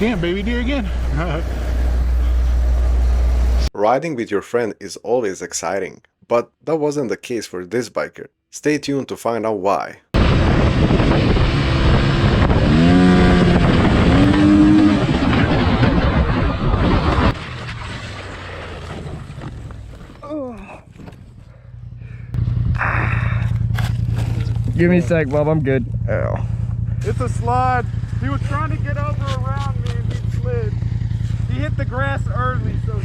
Damn, baby deer again. Riding with your friend is always exciting, but that wasn't the case for this biker. Stay tuned to find out why. Give me a sec, Bob. I'm good. Ow. It's a slide. He was trying to get over around me and he slid. He hit the grass early, so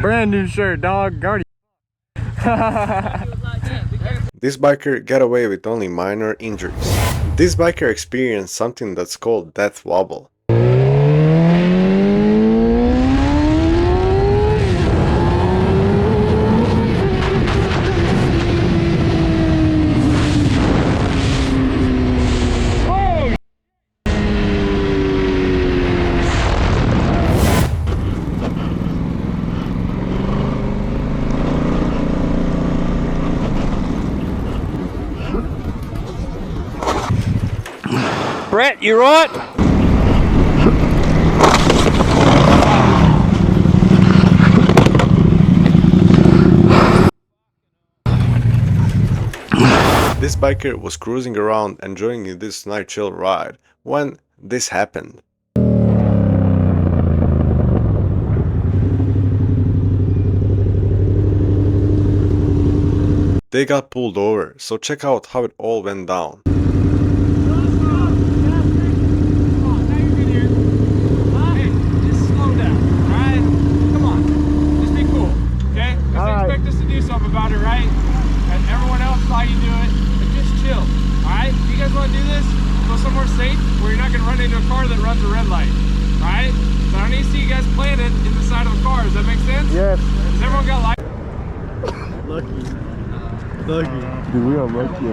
Brand new shirt, dog. Guardian. This biker got away with only minor injuries. This biker experienced something that's called death wobble. Brett, you right? This biker was cruising around enjoying this night chill ride when this happened. They got pulled over, so check out how it all went down. About it, right? And everyone else saw you do it, but just chill. Alright? If you guys want to do this, go somewhere safe where you're not going to run into a car that runs a red light. Alright? So I don't need to see you guys planted in the side of the car. Does that make sense? Yes. Has everyone got light? Lucky. Lucky. Dude, we are lucky.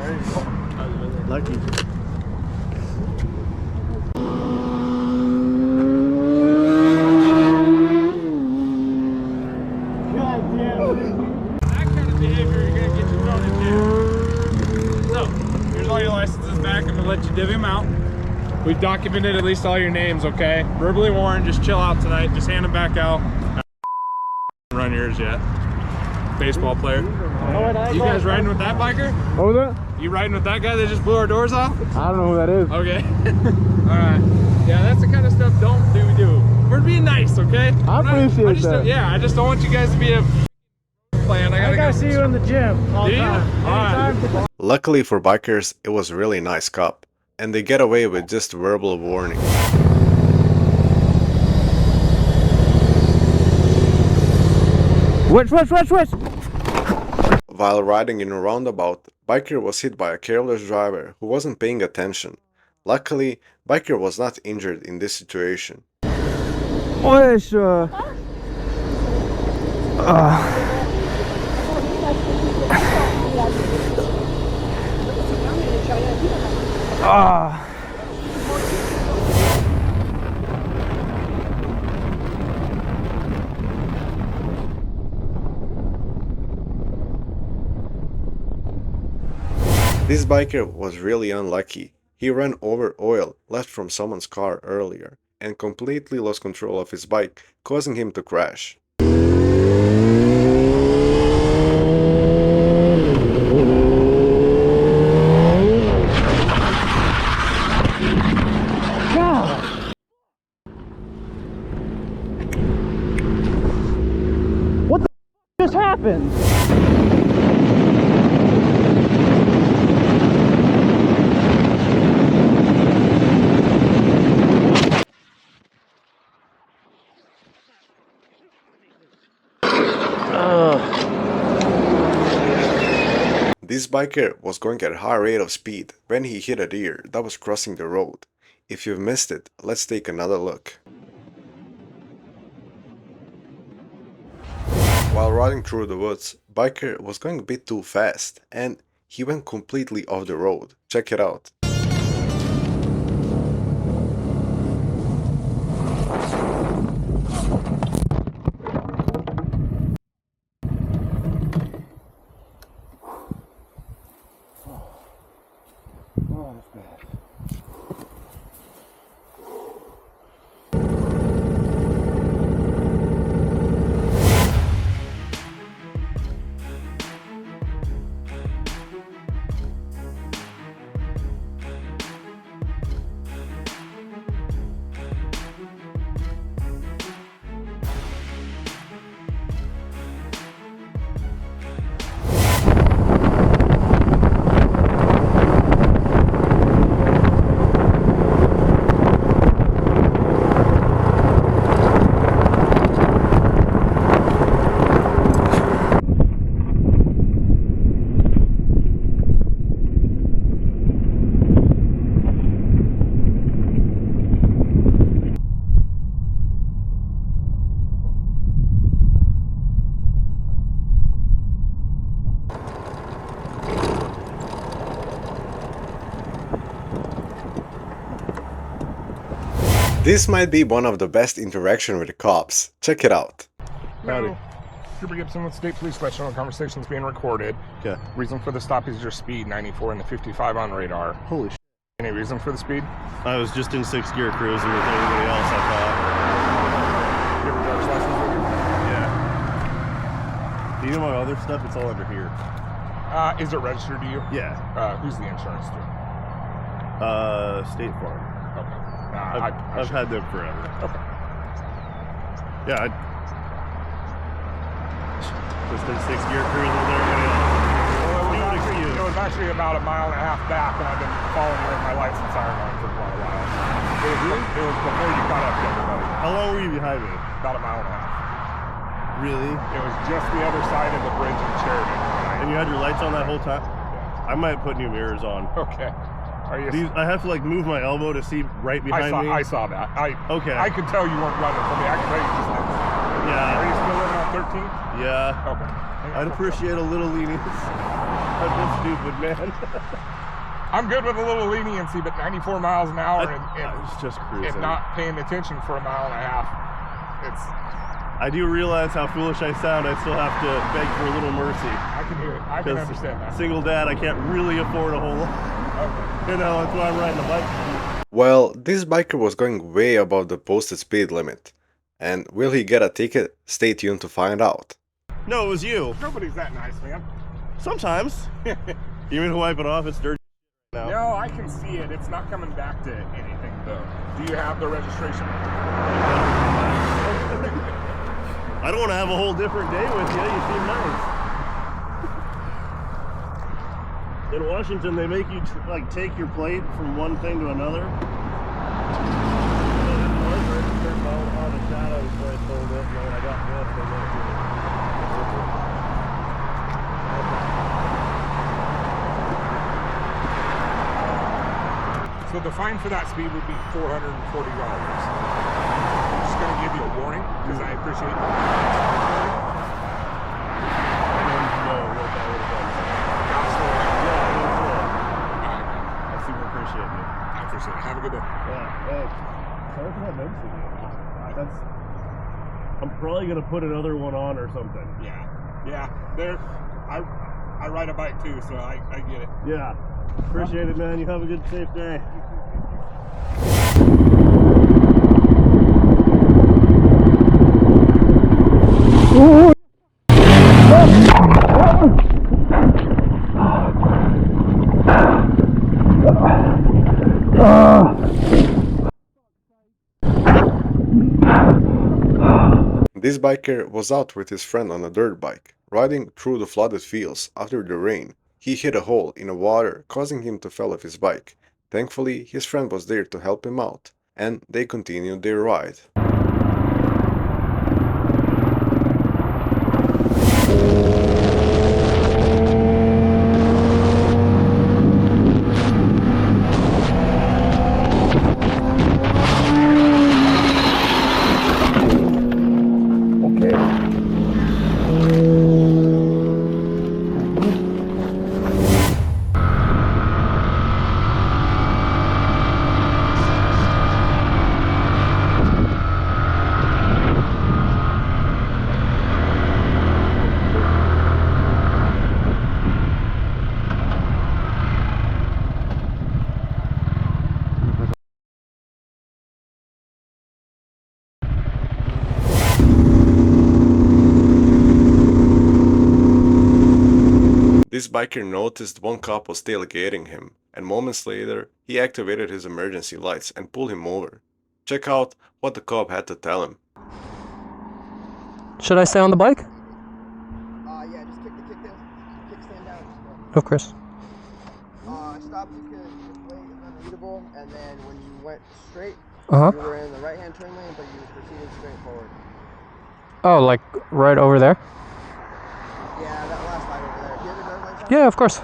Lucky. Let you divvy them out. We've documented at least all your names, okay? Verbally warned, just chill out tonight. Just hand them back out. Run yours yet. Baseball player. You guys riding with that biker? What was that? You riding with that guy that just blew our doors off? I don't know who that is. Okay. Alright. Yeah, that's the kind of stuff don't do. We're being nice, okay? I appreciate that. Yeah, I just don't want you guys to be a plan. I gotta see you in the gym all the time. Alright. Luckily for bikers, it was a really nice cup, and they get away with just verbal warning. Which? While riding in a roundabout, biker was hit by a careless driver who wasn't paying attention. Luckily, biker was not injured in this situation. This biker was really unlucky. He ran over oil left from someone's car earlier and completely lost control of his bike, causing him to crash. What the just happened? This biker was going at a high rate of speed when he hit a deer that was crossing the road. If you've missed it, let's take another look. While riding through the woods, biker was going a bit too fast and he went completely off the road. Check it out. This might be one of the best interaction with the cops. Check it out. Howdy. Cooper Gibson with State Police Special. Conversation's being recorded. Okay. Reason for the stop is your speed, 94 and the 55 on radar. Holy shit. Any reason for the speed? I was just in 6th gear cruising with everybody else, I thought. You have a driver's license with you? Yeah. Do you know my other stuff? It's all under here. Is it registered to you? Yeah. Who's the insurance to? State Farm. Okay. I've had them forever. Okay. Yeah, just in 6th gear cruising with everybody else. It was actually about a mile and a half back, and I've been following where my license siren on for quite a while. It was before you caught up to everybody. How long were you behind me? About a mile and a half. Really? It was just the other side of the bridge in Sheridan. And you had your lights on that whole time? Yeah. I might put new mirrors on. Okay. Are you? I have to like move my elbow to see right behind me. I saw that. Okay. I could tell you weren't running from me. I can tell you just like. Yeah. Are you still living on 13th? Yeah. Okay. I'd appreciate a little lenience. I've been stupid, man. I'm good with a little leniency, but 94 miles an hour I was just cruising. and not paying attention for a mile and a half. I do realize how foolish I sound. I still have to beg for a little mercy. I can hear it. I can understand that. Single dad, I can't really afford a whole lot. Okay. You know, that's why I'm riding a bike. Well, this biker was going way above the posted speed limit. And will he get a ticket? Stay tuned to find out. No, it was you. Nobody's that nice, man. Sometimes. You mean to wipe it off? It's dirty now. No, I can see it. It's not coming back to anything, though. Do you have the registration? I don't want to have a whole different day with you. You seem nice. In Washington, they make you like take your plate from one thing to another. On the shadows where I sold it, and when I got this, they went to So the fine for that speed would be $440. I'm just going to give you a warning because I appreciate it. I didn't know what that would have done. Yeah, I didn't know. I super appreciate you. I appreciate it. Have a good day. Yeah, thanks. Sorry for that mention. I'm probably gonna put another one on or something. Yeah. I ride a bike too, so I get it. Yeah. Appreciate it, man. You have a good, safe day. This biker was out with his friend on a dirt bike, riding through the flooded fields after the rain. He hit a hole in the water, causing him to fall off his bike. Thankfully, his friend was there to help him out, and they continued their ride. This biker noticed one cop was tailgating him, and moments later, he activated his emergency lights and pulled him over. Check out what the cop had to tell him. Should I stay on the bike? Yeah, just kick the kickstand down. Of course. I stopped because your plate is unreadable, and then when you went straight, Uh-huh. you were in the right-hand turn lane, but you proceeded straight forward. Oh, like right over there? Yeah, that last light over there. Do you have your driver's license? Yeah, of course.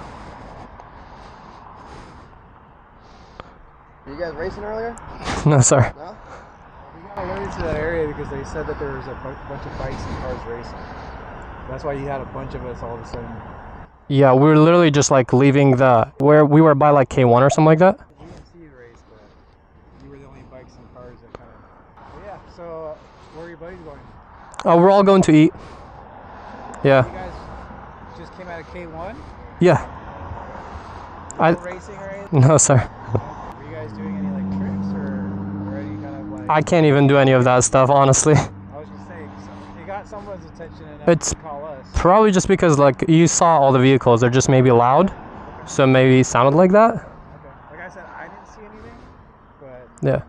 Were you guys racing earlier? No, sorry. No? We got alerted to that area because they said that there was a bunch of bikes and cars racing. That's why you had a bunch of us all of a sudden. Yeah, we were literally just like leaving we were by like K1 or something like that. We didn't see you race, but you were the only bikes and cars that kind of your buddies going? Oh, we're all going to eat. Yeah. You guys just came out of K1? Yeah. No racing or anything? No, sir. Were you guys doing any like tricks or any kind of like? I can't even do any of that stuff, honestly. I was gonna say, you got someone's attention enough It's to call us. probably just because like you saw all the vehicles, they're just maybe loud, so maybe it sounded like that. Okay. Like I said, I didn't see anything, but Yeah.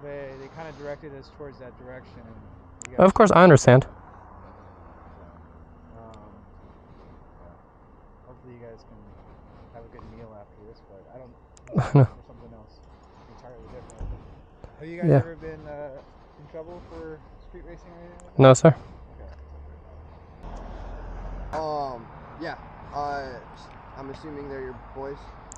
they kind of directed us towards that direction. And you guys, Of course, I understand. hopefully you guys can have a good meal after this, but I don't No. for something else entirely different. Have you guys Yeah. ever been in trouble for street racing or anything? No, sir. Yeah. I'm assuming they're your boys.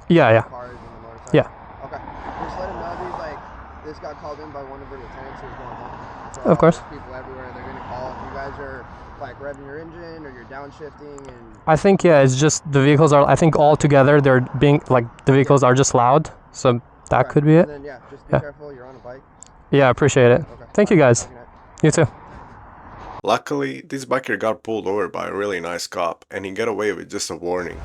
Yeah, yeah. Cars and the motorcycle. Yeah. Okay. Just let them know these like this got called in by one of the lieutenants who's going home. So Of course. there's people everywhere. They're gonna call if you guys are like revving your engine or you're downshifting and. I think yeah, it's just the vehicles are. I think all together they're being like the vehicles are just loud, so that could be it. And then yeah, just be Yeah. careful. You're on a bike. Yeah, appreciate it. Okay. Thank you guys. Good night. You too. Luckily, this biker got pulled over by a really nice cop and he got away with just a warning.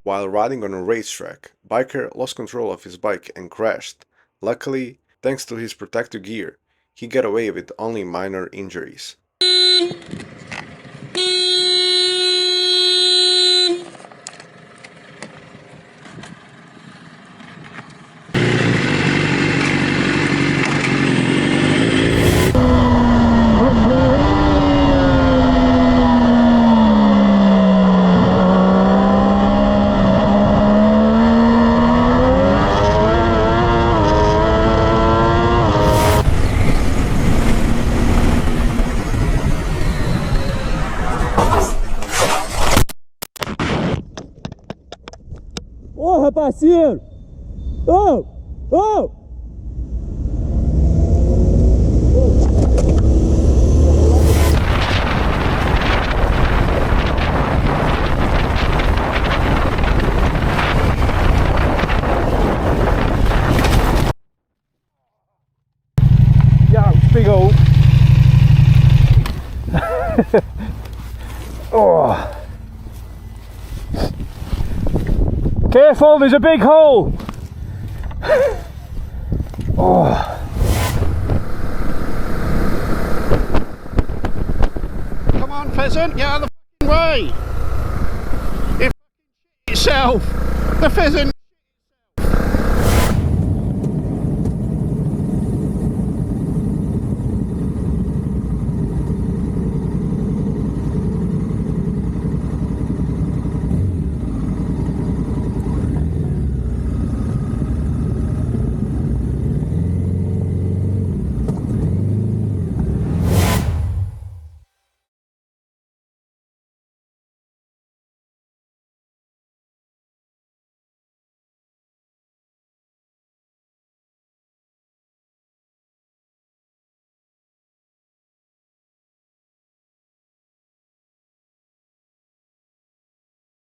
While riding on a racetrack, biker lost control of his bike and crashed. Luckily, thanks to his protective gear, he got away with only minor injuries. Oh, rapazieiro! Oh! Oh! Yeah, big old. Oh. Careful, there's a big hole. Oh. Come on, pheasant, get out of the way. It itself. The pheasant.